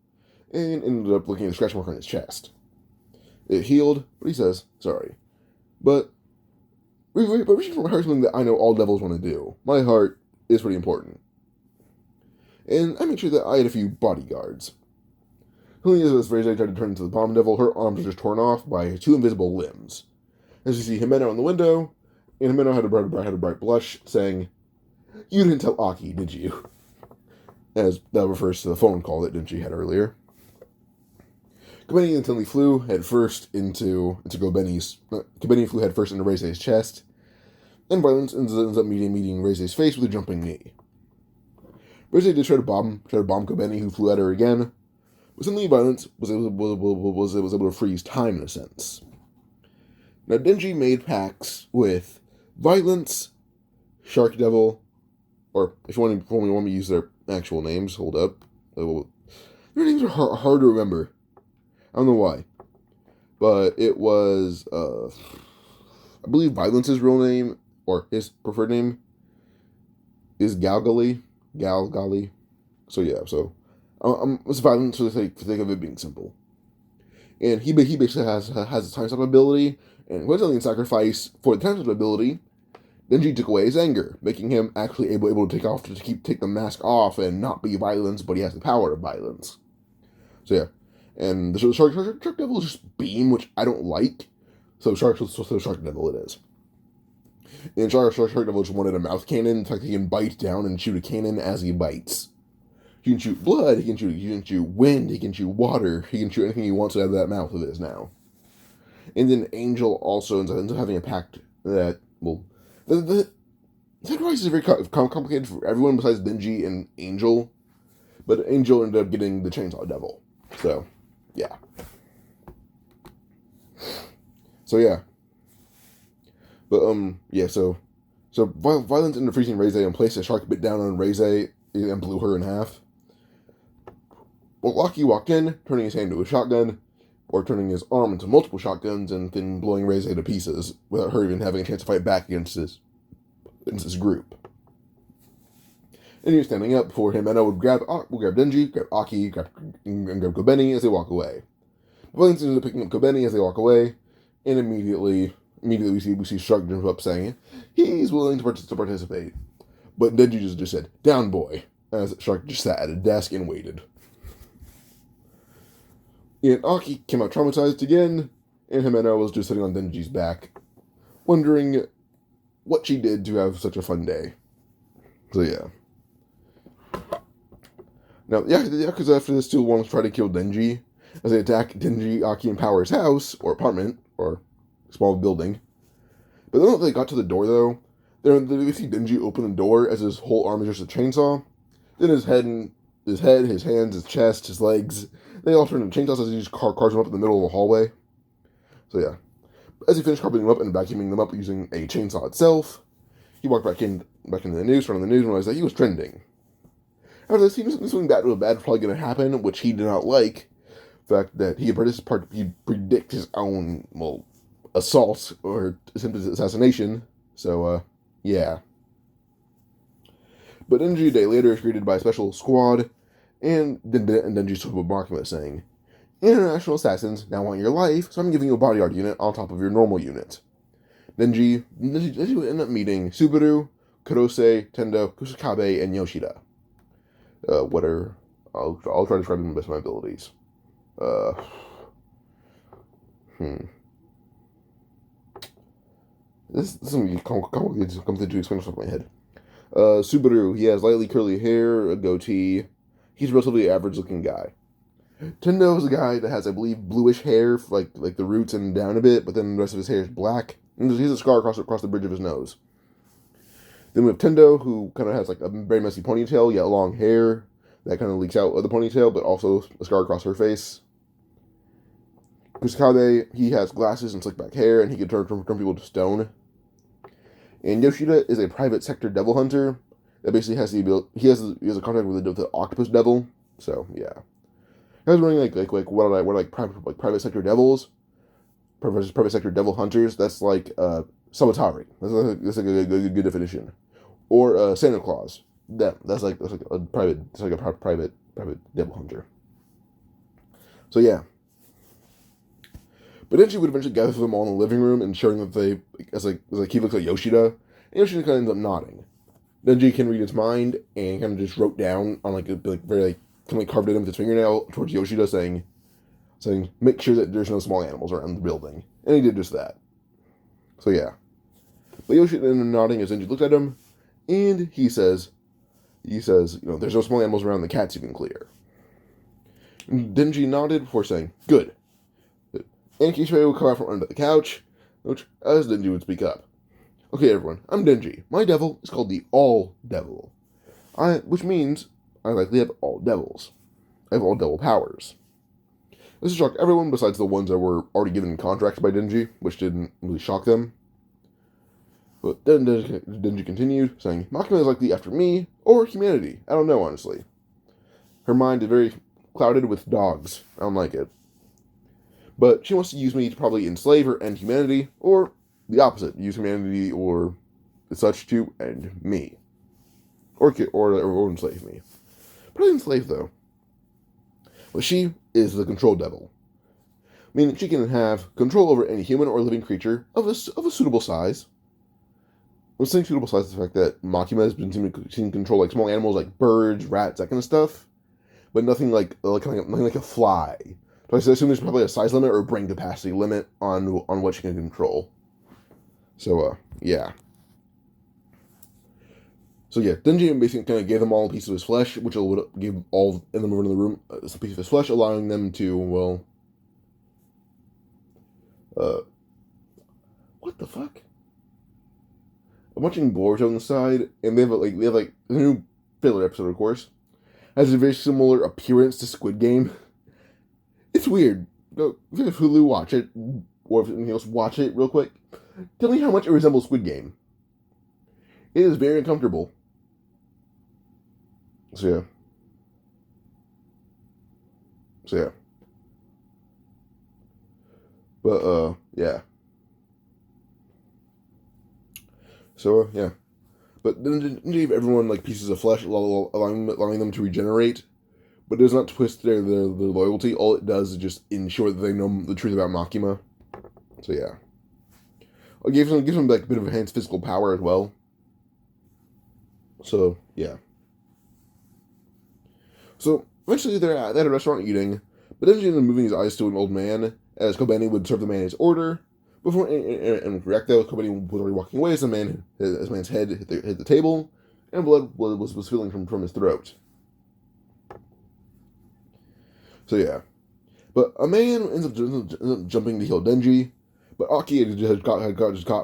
and ended up looking at a scratch mark on his chest. It healed, but he says, sorry. But reaching for my heart is something that I know all devils want to do. My heart is pretty important. And I made sure that I had a few bodyguards. Only as Reze tried to turn into the bomb devil, her arms were just torn off by 2 invisible limbs. As you see Himeno in the window, and Himeno had a bright blush, saying, you didn't tell Aki, did you? As that refers to the phone call that Denji had earlier. Kobeni instantly flew headfirst into Kobeni flew headfirst into Reze's chest, and Violence ends up meeting Reze's face with a jumping knee. Reze did try to bomb Kobeni, who flew at her again, but suddenly Violence was able to freeze time in a sense. Now Denji made pacts with Violence, Shark Devil, or if you want me to use their actual names, hold up. Their names are hard to remember. I don't know why. But it was, I believe Violence's real name, or his preferred name, is Galgali. So yeah, it's Violence for the sake of it being simple. And he basically has a time stop ability, and coincidentally in sacrifice for the time stop ability, Denji took away his anger, making him actually able to take the mask off and not be Violence, but he has the power of Violence. So yeah. And the Shark Devil is just Beam, which I don't like. So Shark Devil it is. And Shark Devil just wanted a mouth cannon, so he can bite down and shoot a cannon as he bites. He can shoot blood, he can shoot wind, he can shoot water, he can shoot anything he wants out of that mouth of his now. And then Angel also ends up having a pact that, well, the sacrifice is very complicated for everyone besides Denji and Angel, but Angel ended up getting the Chainsaw Devil. So, yeah. But, yeah, so Violence ended up freezing Reze in place. A shark bit down on Reze and blew her in half. Well, Locky walked in, turning his hand into a shotgun, or turning his arm into multiple shotguns, and then blowing Reze to pieces, without her even having a chance to fight back against this group. And he was standing up before him, and I would grab Denji, grab Aki, and grab Kobeni as they walk away. Violence ends up picking up Kobeni as they walk away, and immediately we see Shark jump up saying he's willing to participate. But Denji just said, down boy, as Shark just sat at a desk and waited. And Aki came out traumatized again, and Himeno was just sitting on Denji's back, wondering what she did to have such a fun day. So yeah. Now, Yakuza after this still wants to try to kill Denji, as they attack Denji, Aki, and Power's house, or apartment, or small building. But then when they got to the door, though, they see Denji open the door as his whole arm is just a chainsaw. Then his head, his hands, his chest, his legs, they all turn into chainsaws as he just carves them up in the middle of the hallway. So yeah. As he finished carving them up and vacuuming them up using a chainsaw itself, he walked back into the news, turned on the news, and realized that he was trending. After this, he knew something bad was probably going to happen, which he did not like. The fact that he predict his own, assault or attempted assassination. So, yeah. But Denji a day later is greeted by a special squad, and Denji spoke with Makima saying, "International assassins now want your life, so I'm giving you a bodyguard unit on top of your normal unit." Denji would end up meeting Subaru, Kurose, Tendo, Kusakabe, and Yoshida. I'll try to describe them best of my abilities. This is going to be complicated to explain off the top of my head. Subaru, he has lightly curly hair, a goatee. He's a relatively average-looking guy. Tendo is a guy that has, I believe, bluish hair, like the roots and down a bit, but then the rest of his hair is black. And he has a scar across the bridge of his nose. Then we have Tendo, who kind of has like a very messy ponytail, yet long hair that kind of leaks out of the ponytail, but also a scar across her face. Kusakabe, he has glasses and slick back hair, and he can turn people to stone. And Yoshida is a private sector devil hunter that basically has the ability. He has a contact with the octopus devil. So yeah, I was wondering what private sector devils, private sector devil hunters. That's like Sabatari. That's like a good definition. Or Santa Claus. That's like a private. It's like a private devil hunter. So yeah. But then she would eventually gather them all in the living room and showing that they, as he looks like Yoshida, and Yoshida kind of ends up nodding. Denji can read his mind and kind of just wrote down on very carved it in with his fingernail towards Yoshida, saying, make sure that there's no small animals around the building, and he did just that. So yeah, but Yoshida ended up nodding as Denji looked at him, and he says, there's no small animals around. The cat's even clear. And Denji nodded before saying, good. And Kishibe would come out from under the couch, as Denji would speak up. Okay, everyone, I'm Denji. My devil is called the All-Devil, which means I likely have all devils. I have all devil powers. This shocked everyone besides the ones that were already given contracts by Denji, which didn't really shock them. But then Denji continued, saying, Makima is likely after me, or humanity. I don't know, honestly. Her mind is very clouded with dogs. I don't like it. But she wants to use me to probably enslave her and humanity, or the opposite, use humanity or such to end me. Or enslave me. Probably enslave, though. But she is the control devil. Meaning she can have control over any human or living creature of a suitable size. I'm saying suitable size is the fact that Makima has been seen to control like small animals like birds, rats, that kind of stuff. But nothing like a fly. So I assume there's probably a size limit or a brain capacity limit on what she can control. So, yeah. So, yeah, Denji basically kind of gave them all a piece of his flesh, which would give all in the room a piece of his flesh, allowing them to, what the fuck? I'm watching Boruto on the side, and they have a new filler episode, of course, has a very similar appearance to Squid Game. It's weird. Go, if you have Hulu, watch it. Or if anything else, watch it real quick. Tell me how much it resembles Squid Game. It is very uncomfortable. So yeah. But, yeah. So, yeah. But then gave everyone, pieces of flesh, allowing them to regenerate. But it does not twist their loyalty. All it does is just ensure that they know the truth about Makima. So yeah, it gives them a bit of enhanced physical power as well. So yeah. So eventually they're at a restaurant eating, but then he ended up moving his eyes to an old man as Kobeni would serve the man his order. Before and correct though, Kobeni was already walking away as his man's head hit the table, and blood was spilling from his throat. So yeah, but a man ends up jumping to heal Denji, But Aki just got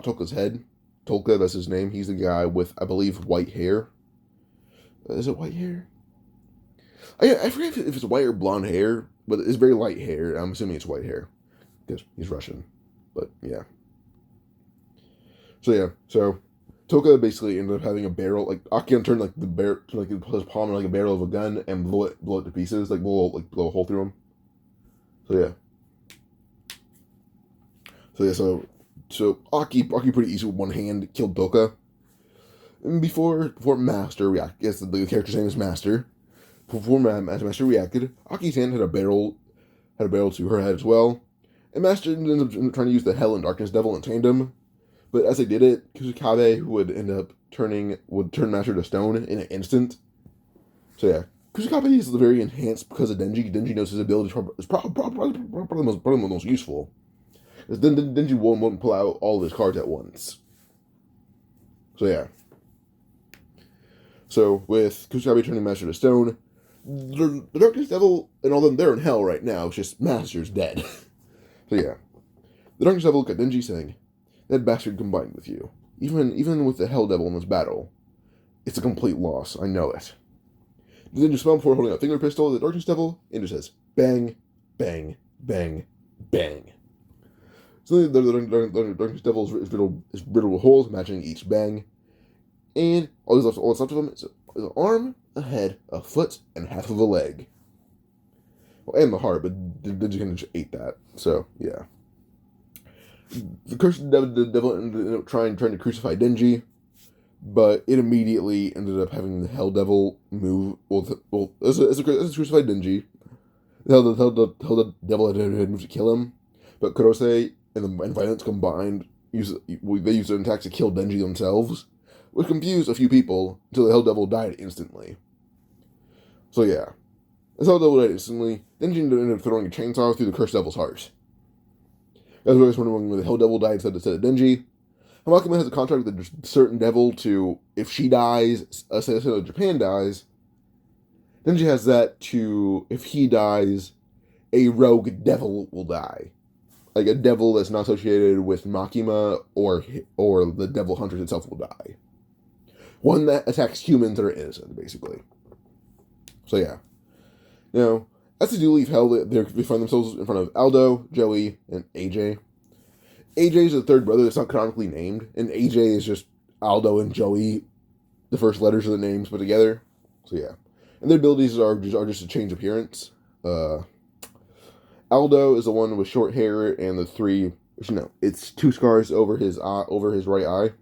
Tolka's head. Tolka, that's his name. He's the guy with, I believe, white hair. Is it white hair? I forget if it's white or blonde hair, but it's very light hair. I'm assuming it's white hair because he's Russian. But yeah. So Toka basically ended up having a barrel. Like Aki turned like the barrel, like his palm in like a barrel of a gun and blow it to pieces, like blow a hole through him. So Aki pretty easy with one hand killed Toka. And before Master reacted, yes, the character's name is Master. Before Master reacted, Aki's hand had a barrel to her head as well. And Master ended up trying to use the Hell and Darkness Devil in tandem. But as they did it, Kusakabe would turn Master to stone in an instant. So yeah, Kusakabe is very enhanced because of Denji. Denji knows his ability is probably the most useful. Because Denji won't pull out all of his cards at once. So yeah. So with Kusakabe turning Master to stone, the Darkness Devil and all them, they're in hell right now. It's just Master's dead. So yeah. The Darkness Devil looked at Denji saying, "That bastard combined with you. Even with the Hell Devil in this battle, it's a complete loss. I know it." Denji smiled before holding a finger pistol at the Darkness Devil and just says, "Bang, bang, bang, bang." So the Darkness Devil is riddled with holes matching each bang. And all that's left of him is an arm, a head, a foot, and half of a leg. Well, and the heart, but Denji kind of just ate that. So, yeah. The cursed devil ended up trying to crucify Denji, but it immediately ended up having the Hell Devil move. As it crucified Denji, the Hell Devil had moved to kill him, but Kurose and Violence combined they used their attacks to kill Denji themselves, which confused a few people until the Hell Devil died instantly. So yeah, as Hell Devil died instantly, Denji ended up throwing a chainsaw through the cursed devil's heart. As I was wondering when the Hell Devil died instead of Denji, Hamakima has a contract with a certain devil to, if she dies, a citizen of Japan dies. Denji has that to, if he dies, a rogue devil will die. Like a devil that's not associated with Makima or the devil hunters itself will die. One that attacks humans that are innocent, basically. So yeah. Now, as they do leave Hell, they find themselves in front of Aldo, Joey, and AJ. AJ is the third brother that's not canonically named, and AJ is just Aldo and Joey, the first letters of the names put together. So yeah. And their abilities are just to change appearance. Aldo is the one with short hair and it's 2 scars over his right eye.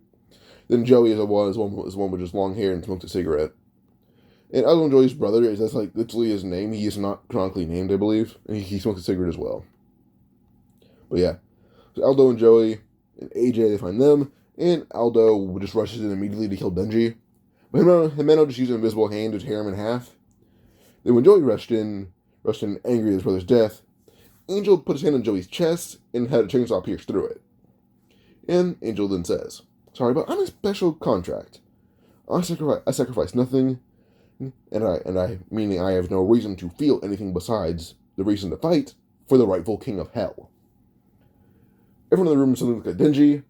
Then Joey is one with just long hair and smokes a cigarette. And Aldo and Joey's brother that's like literally his name. He is not canonically named, I believe, and he smokes a cigarette as well. But yeah, so Aldo and Joey and AJ, they find them, and Aldo just rushes in immediately to kill Denji. But Himeno just used an invisible hand to tear him in half. Then when Joey rushed in angry at his brother's death, Angel put his hand on Joey's chest and had a chainsaw pierce through it. And Angel then says, "Sorry, but I'm a special contract. I sacrifice nothing, and I meaning I have no reason to feel anything besides the reason to fight for the rightful king of hell." Everyone in the room suddenly looked at Denji,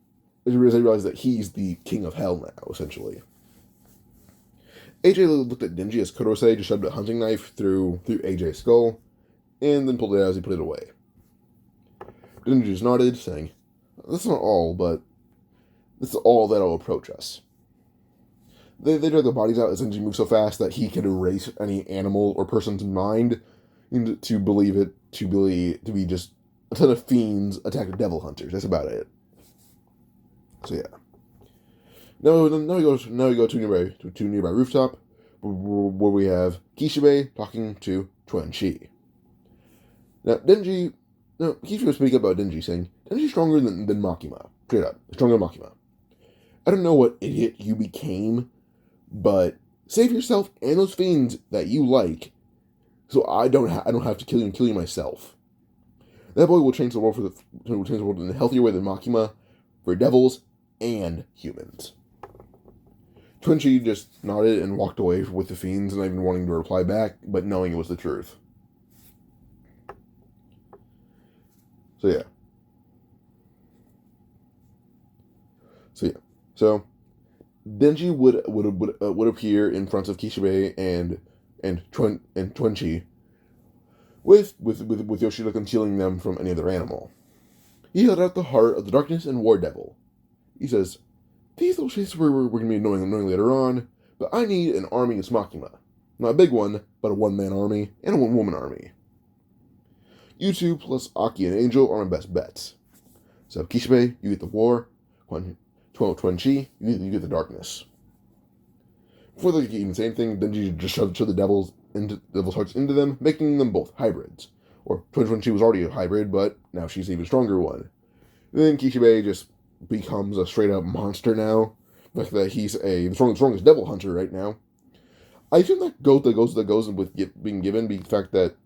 as they realized that he's the king of hell now, essentially. AJ looked at Denji as Kurose just shoved a hunting knife through AJ's skull, and then pulled it out as he put it away. Denji just nodded, saying, "That's not all, but that's all that'll approach us." They drag the bodies out as Denji moves so fast that he can erase any animal or person's mind to believe it to be just a ton of fiends attack devil hunters. That's about it. So yeah. Now we go to a nearby rooftop where we have Kishibe talking to Chuan-Chi. Now Kishibe was speaking about Denji, saying, "Denji's stronger than Makima. Straight up. Stronger than Makima. I don't know what idiot you became, but save yourself and those fiends that you like, so I don't have to kill you myself. That boy will change the world in a healthier way than Makima, for devils and humans." Chuan-Chi just nodded and walked away with the fiends, not even wanting to reply back, but knowing it was the truth. So yeah. So yeah, so Denji would appear in front of Kishibe and Twenchi with Yoshida concealing them from any other animal. He held out the heart of the darkness and War Devil. He says, "These little shapes we're going to be knowing later on, but I need an army of Makima. Not a big one, but a one-man army and a one-woman army. You two plus Aki and Angel are my best bets. So Kishibe, you get the war. Twenchi, you get the darkness." Before they could even say anything, Denji just shoved the devil's hearts into them, making them both hybrids. Or Twenchi was already a hybrid, but now she's an even stronger one. Then Kishibe just becomes a straight-up monster now. The fact that he's the strongest devil hunter right now. I assume that goes with being given the fact that,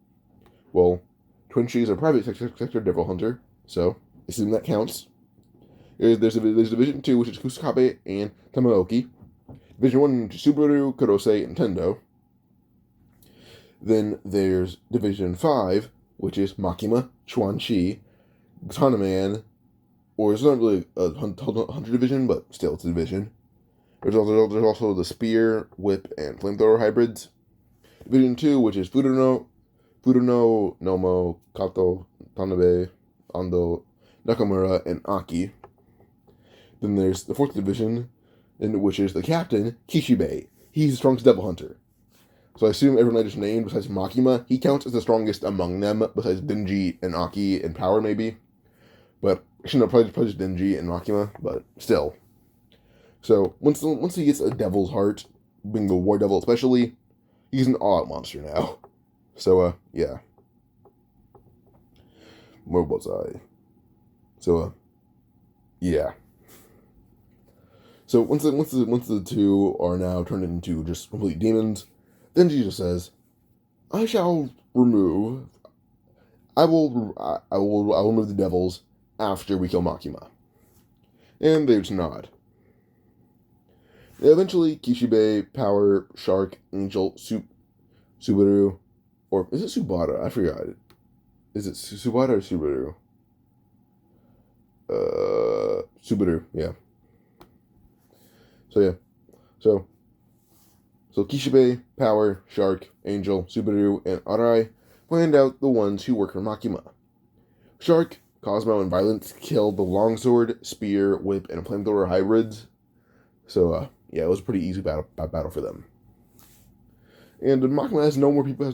well, Twenchi is a private sector devil hunter, so assume that counts. There's Division 2, which is Kusakabe and Tamaoki. Division 1, which is Subaru, Kurose, and Tendo. Then there's Division 5, which is Makima, Chuanchi, Tanaman, or it's not really a hunter division, but still it's a division. There's also the Spear, Whip, and Flamethrower hybrids. Division 2, which is Furuno, Nomo, Kato, Tanabe, Ando, Nakamura, and Aki. Then there's the 4th division, which is the captain, Kishibe. He's the strongest devil hunter. So I assume everyone I just named, besides Makima, he counts as the strongest among them, besides Denji and Aki in power, maybe. But, actually, no, probably just Denji and Makima, but still. So, once he gets a devil's heart, being the War Devil especially, he's an all-out monster now. So, yeah. Where was I? So, yeah. So, once the two are now turned into just complete demons, then Jesus says, I will remove the devils after we kill Makima. And they just nod. Eventually, Kishibe, Power, Shark, Angel, Subaru, or is it Subara? I forgot. Is it Subara or Subaru? Subaru, yeah. So yeah. So Kishibe, Power, Shark, Angel, Subaru, and Arai planned out the ones who work for Makima. Shark, Cosmo, and Violence killed the Longsword, Spear, Whip, and Flamethrower hybrids. So, yeah, it was a pretty easy battle for them. And Makima has no more people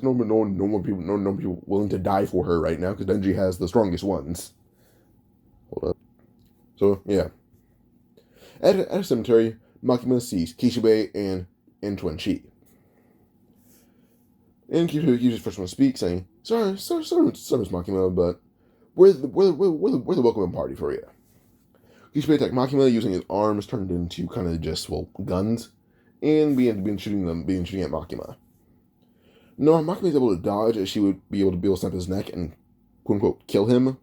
willing to die for her right now, because Denji has the strongest ones. Hold up. So, yeah. At a cemetery, Makima sees Kishibe and Twenchi. And Kishibe's first one to speak, saying, Sorry, Miss Makima, but we're the welcome party for you. Kishibe attacked Makima using his arms turned into kind of just, guns, and began shooting at Makima. No, Makima is able to dodge, as she would be able to snap his neck and, quote-unquote, kill him.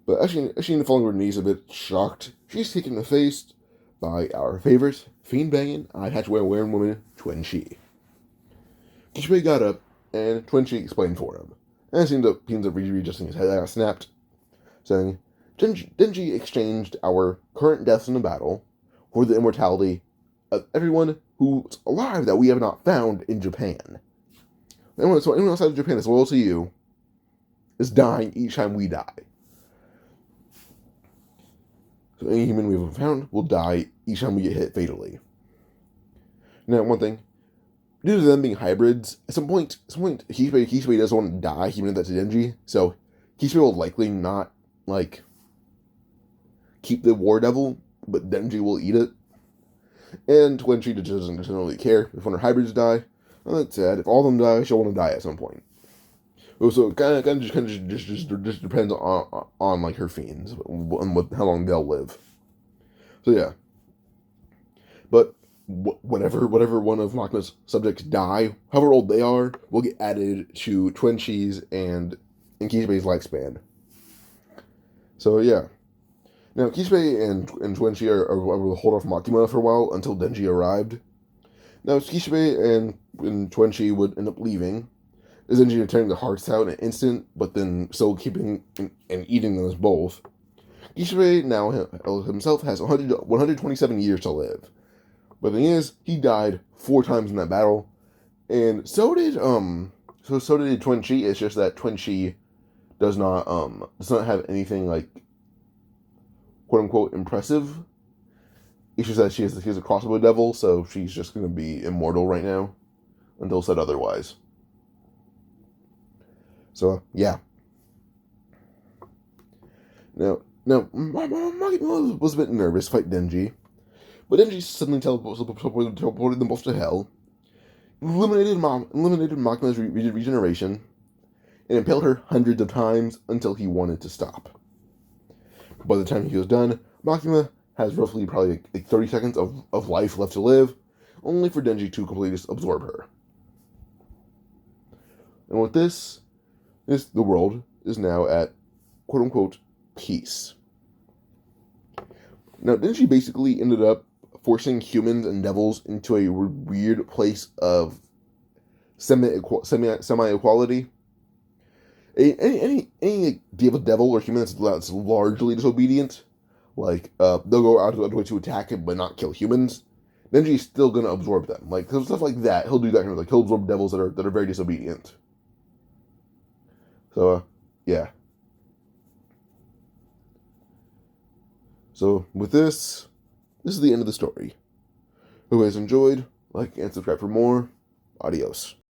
But as she falling to her knees a bit shocked, she's taken in the face by our favorite, fiend-banging, eye-patch wearing woman, Twenchi. Kishibe got up, and Twenchi explained for him. And seemed to readjusting his head that got snapped, saying, Denji exchanged our current deaths in the battle for the immortality of everyone who's alive that we have not found in Japan. Anyone outside of Japan that's loyal to you is dying each time we die. So any human we haven't found will die each time we get hit fatally. Now, one thing, due to them being hybrids, at some point, Kishibe doesn't want to die. He meant that to Denji, so Kishibe will likely not keep the War Devil, but Denji will eat it. And Twenchi doesn't really care if one of her hybrids die. Well, that's sad. If all of them die, she'll want to die at some point. So it kind of just depends on like her fiends and how long they'll live. So yeah. But whatever one of Makima's subjects die, however old they are, will get added to Twenchi's and Kishibe's lifespan. So yeah. Now Kishibe and Twenchi are able to hold off Makima for a while until Denji arrived. Now Kishibe and Twenchi would end up leaving. Denji tearing the hearts out in an instant, but then still keeping and eating them as both. Gishibe now himself has 127 years to live. But the thing is, he died 4 times in that battle, and so did Twin Chi. It's just that Twin Chi does not have anything like quote unquote impressive. It's just that she has a crossover devil, so she's just gonna be immortal right now until said otherwise. So yeah. Now Makima was a bit nervous to fight Denji, but Denji suddenly teleported them both to hell, eliminated Makima's regeneration, and impaled her hundreds of times until he wanted to stop. By the time he was done, Makima has roughly probably like 30 seconds of life left to live, only for Denji to completely absorb her. And with this, the world is now at quote unquote peace. Now, Denji basically ended up forcing humans and devils into a weird place of semi-equality. Any devil or human that's largely disobedient, like they'll go out of the way to attack him but not kill humans, Denji's still gonna absorb them. Like stuff like that, he'll do that kind of like he'll absorb devils that are very disobedient. So yeah. So with this is the end of the story. Hope you guys enjoyed. Like and subscribe for more. Adios.